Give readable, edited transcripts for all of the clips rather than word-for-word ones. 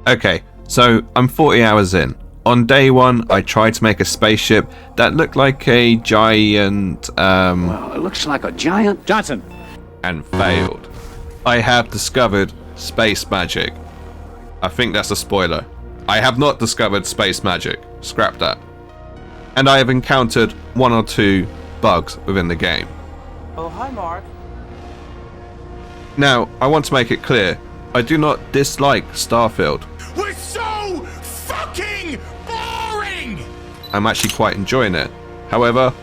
Okay, so I'm 40 hours in. On day one, I tried to make a spaceship that looked like a giant, Well, it looks like a giant... Johnson! and failed. I have discovered space magic. I think that's a spoiler. I have not discovered space magic. Scrap that. And I have encountered 1 or 2 bugs within the game. Oh, hi, Mark. Now, I want to make it clear, I do not dislike Starfield. We're so fucking boring! I'm actually quite enjoying it. However,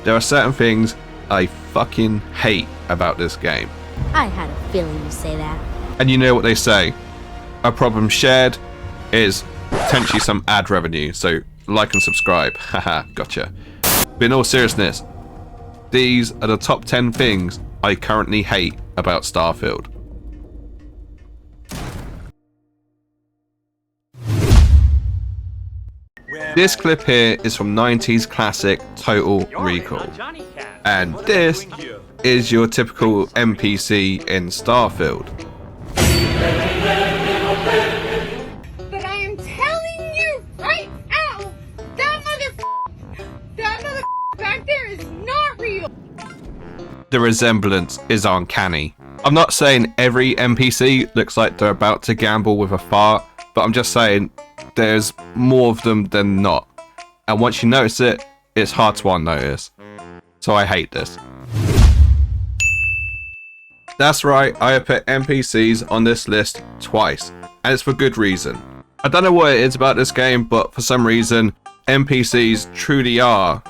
there are certain things I fucking hate about this game. I had a feeling you'd say that. And you know what they say, a problem shared is potentially some ad revenue, so like and subscribe. Haha, gotcha. But in all seriousness, these are the top 10 things I currently hate about Starfield. This clip here is from 90s classic Total Recall. And this is your typical NPC in Starfield. But I am telling you right now, that mother back there is not real. The resemblance is uncanny. I'm not saying every NPC looks like they're about to gamble with a fart, but I'm just saying there's more of them than not. And once you notice it, it's hard to unnotice. So I hate this. That's right, I have put NPCs on this list twice, and it's for good reason. I don't know what it is about this game, but for some reason, NPCs truly are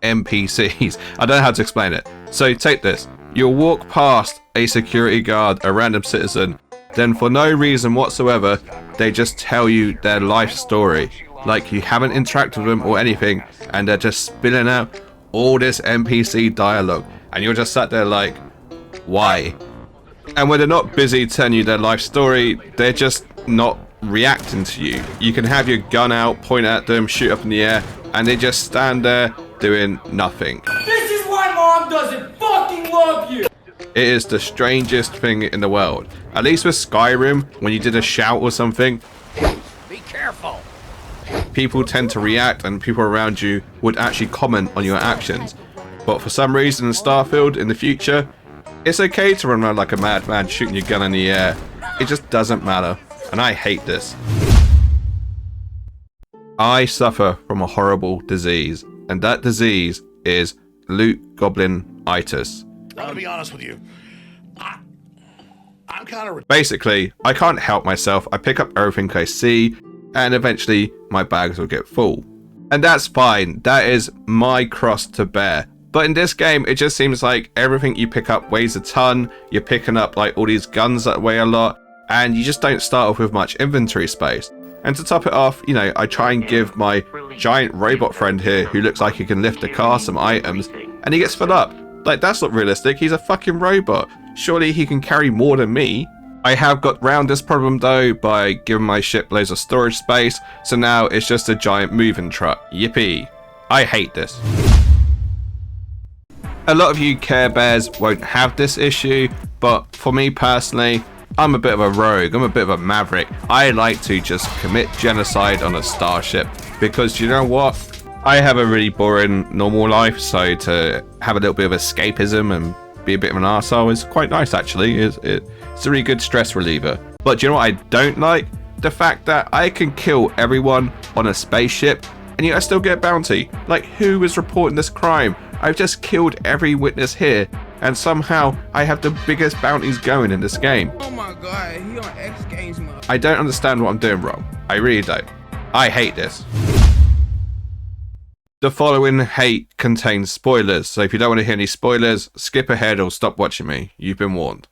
NPCs. I don't know how to explain it. So take this. You'll walk past a security guard, a random citizen, then for no reason whatsoever, they just tell you their life story. Like you haven't interacted with them or anything, and they're just spilling out all this NPC dialogue. And you're just sat there like, why? And when they're not busy telling you their life story, they're just not reacting to you. You can have your gun out, point at them, shoot up in the air, and they just stand there doing nothing. This is why Mom doesn't fucking love you! It is the strangest thing in the world. At least with Skyrim, when you did a shout or something, Be careful! people tend to react and people around you would actually comment on your actions. But for some reason in Starfield in the future, it's okay to run around like a madman shooting your gun in the air. It just doesn't matter. And I hate this. I suffer from a horrible disease, and that disease is loot goblin-itis. I'm gonna be honest with you. I'm kind of... Basically, I can't help myself. I pick up everything I see, and eventually my bags will get full. And that's fine. That is my cross to bear. But in this game, it just seems like everything you pick up weighs a ton. You're picking up like all these guns that weigh a lot, and you just don't start off with much inventory space. And to top it off, you know, I try and give my giant robot friend here, who looks like he can lift a car, some items, and he gets filled up. Like, that's not realistic. He's a fucking robot. Surely he can carry more than me. I have got round this problem though by giving my ship loads of storage space, so now it's just a giant moving truck. Yippee. I hate this. A lot of you Care Bears won't have this issue, but for me personally, I'm a bit of a rogue, I'm a bit of a maverick. I like to just commit genocide on a starship, because you know what? I have a really boring normal life, so to have a little bit of escapism and be a bit of an arsehole is quite nice actually. It's a really good stress reliever. But do you know what I don't like? The fact that I can kill everyone on a spaceship and yet I still get a bounty. Like, who is reporting this crime? I've just killed every witness here, and somehow I have the biggest bounties going in this game. Oh my god, he on X Games mode. I don't understand what I'm doing wrong. I really don't. I hate this. The following hate contains spoilers, so if you don't want to hear any spoilers, skip ahead or stop watching me. You've been warned.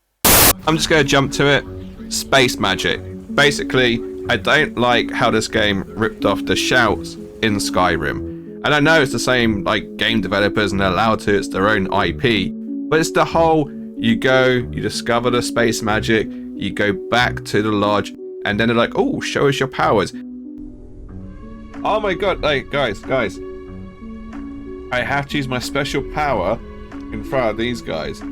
I'm just going to jump to it. Space magic. Basically, I don't like how this game ripped off the shouts in Skyrim. And I know it's the same like game developers and they're allowed to, it's their own IP. But it's the whole, you go, you discover the space magic, you go back to the lodge, and then they're like, oh, show us your powers. Oh my god, like, guys. I have to use my special power in front of these guys.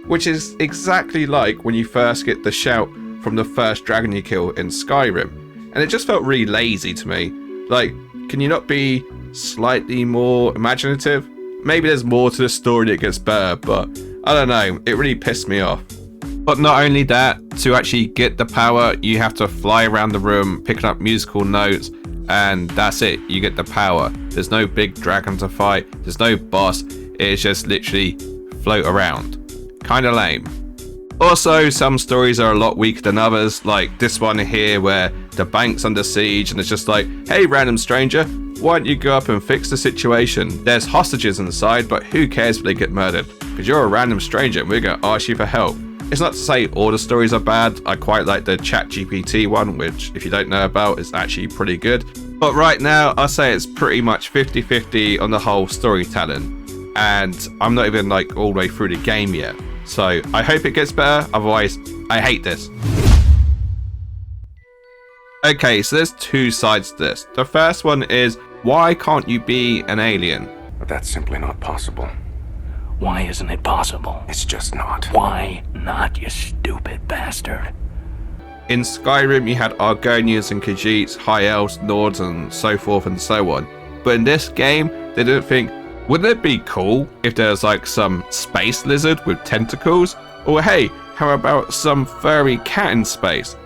Which is exactly like when you first get the shout from the first dragon you kill in Skyrim. and it just felt really lazy to me. Like, can you not be slightly more imaginative? Maybe there's more to the story that gets better, but I don't know, it really pissed me off. But not only that, to actually get the power, you have to fly around the room, picking up musical notes, and that's it, you get the power. There's no big dragon to fight, there's no boss, it's just literally float around. Kinda lame. Also, some stories are a lot weaker than others, like this one here where the bank's under siege and it's just like, hey random stranger, why don't you go up and fix the situation? There's hostages inside, but who cares if they get murdered? Because you're a random stranger and we're going to ask you for help. It's not to say all the stories are bad. I quite like the ChatGPT one, which if you don't know about is actually pretty good. But right now, I'll say it's pretty much 50-50 on the whole storytelling. And I'm not even like all the way through the game yet. So I hope it gets better, otherwise I hate this. Okay, so there's two sides to this. The first one is, why can't you be an alien? But that's simply not possible. Why isn't it possible? It's just not. Why not, you stupid bastard? In Skyrim, you had Argonians and Khajiits, High Elves, Nords, and so forth and so on. But in this game, they didn't think, wouldn't it be cool if there's like some space lizard with tentacles? Or hey, how about some furry cat in space?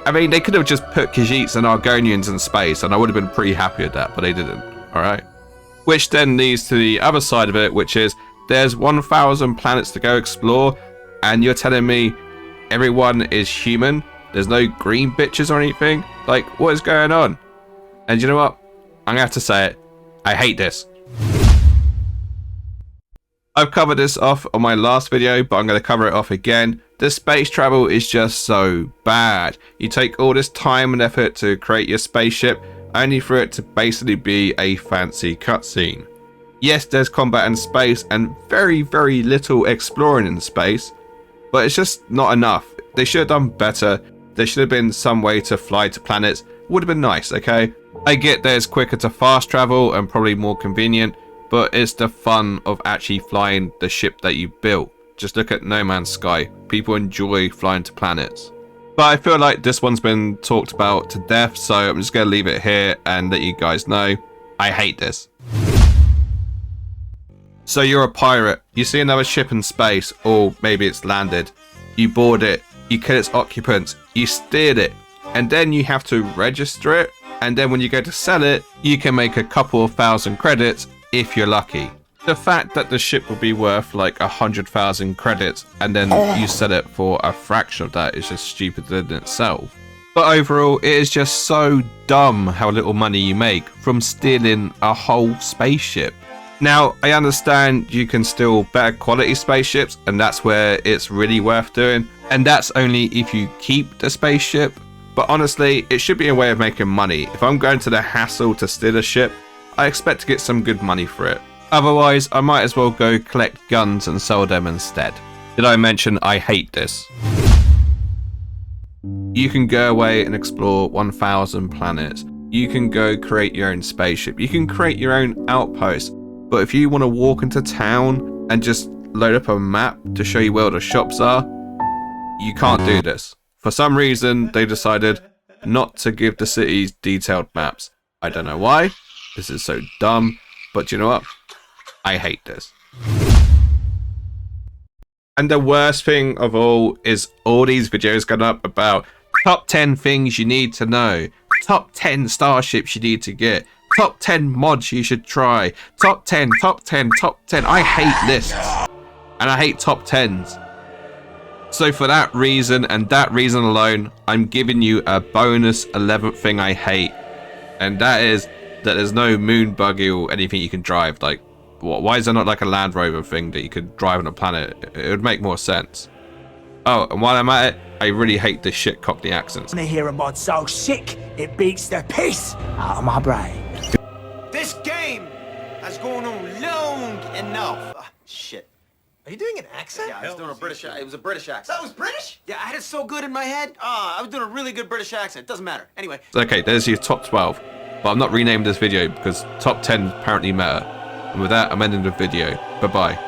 I mean, they could have just put Khajiits and Argonians in space, and I would have been pretty happy with that, but they didn't. Alright? Which then leads to the other side of it, which is, there's 1,000 planets to go explore, and you're telling me everyone is human? There's no green bitches or anything? Like, what is going on? And you know what? I'm gonna have to say it. I hate this. I've covered this off on my last video, but I'm going to cover it off again. The space travel is just so bad. You take all this time and effort to create your spaceship, only for it to basically be a fancy cutscene. Yes, there's combat in space and very, very little exploring in space, but it's just not enough. They should have done better. There should have been some way to fly to planets. Would have been nice, okay? I get that it's quicker to fast travel and probably more convenient, but it's the fun of actually flying the ship that you built. Just look at No Man's Sky. People enjoy flying to planets. But I feel like this one's been talked about to death, so I'm just going to leave it here and let you guys know. I hate this. So you're a pirate, you see another ship in space, or maybe it's landed. You board it, you kill its occupants, you steal it, and then you have to register it, and then when you go to sell it, you can make a couple of thousand credits if you're lucky. The fact that the ship will be worth like 100,000 credits and then you sell it for a fraction of that is just stupid in itself. But overall, it is just so dumb how little money you make from stealing a whole spaceship. Now, I understand you can steal better quality spaceships, and that's where it's really worth doing. And that's only if you keep the spaceship. But honestly, it should be a way of making money. If I'm going to the hassle to steal a ship, I expect to get some good money for it. Otherwise, I might as well go collect guns and sell them instead. Did I mention I hate this? You can go away and explore 1,000 planets. You can go create your own spaceship. You can create your own outpost. But if you want to walk into town and just load up a map to show you where the shops are, you can't do this. For some reason, they decided not to give the cities detailed maps. I don't know why. This is so dumb. But you know what? I hate this. And the worst thing of all is all these videos going up about top 10 things you need to know. Top 10 starships you need to get. Top 10 mods you should try. Top 10, top 10, top 10. I hate lists. And I hate top 10s. So for that reason and that reason alone, I'm giving you a bonus 11th thing I hate. And that is that there's no moon buggy or anything you can drive. Like, what? Why is there not like a Land Rover thing that you could drive on a planet? It would make more sense. Oh, and while I'm at it, I really hate the shit Cockney accents. I hear a mod so sick, it beats the piss out of my brain. This game has gone on long enough. Shit. Are you doing an accent? Yeah, I was doing a British. It was a British accent. That was British? Yeah, I had it so good in my head. I was doing a really good British accent. Doesn't matter. Anyway. Okay, there's your top 12. But I'm not renaming this video because top 10 apparently matter. And with that, I'm ending the video. Bye-bye.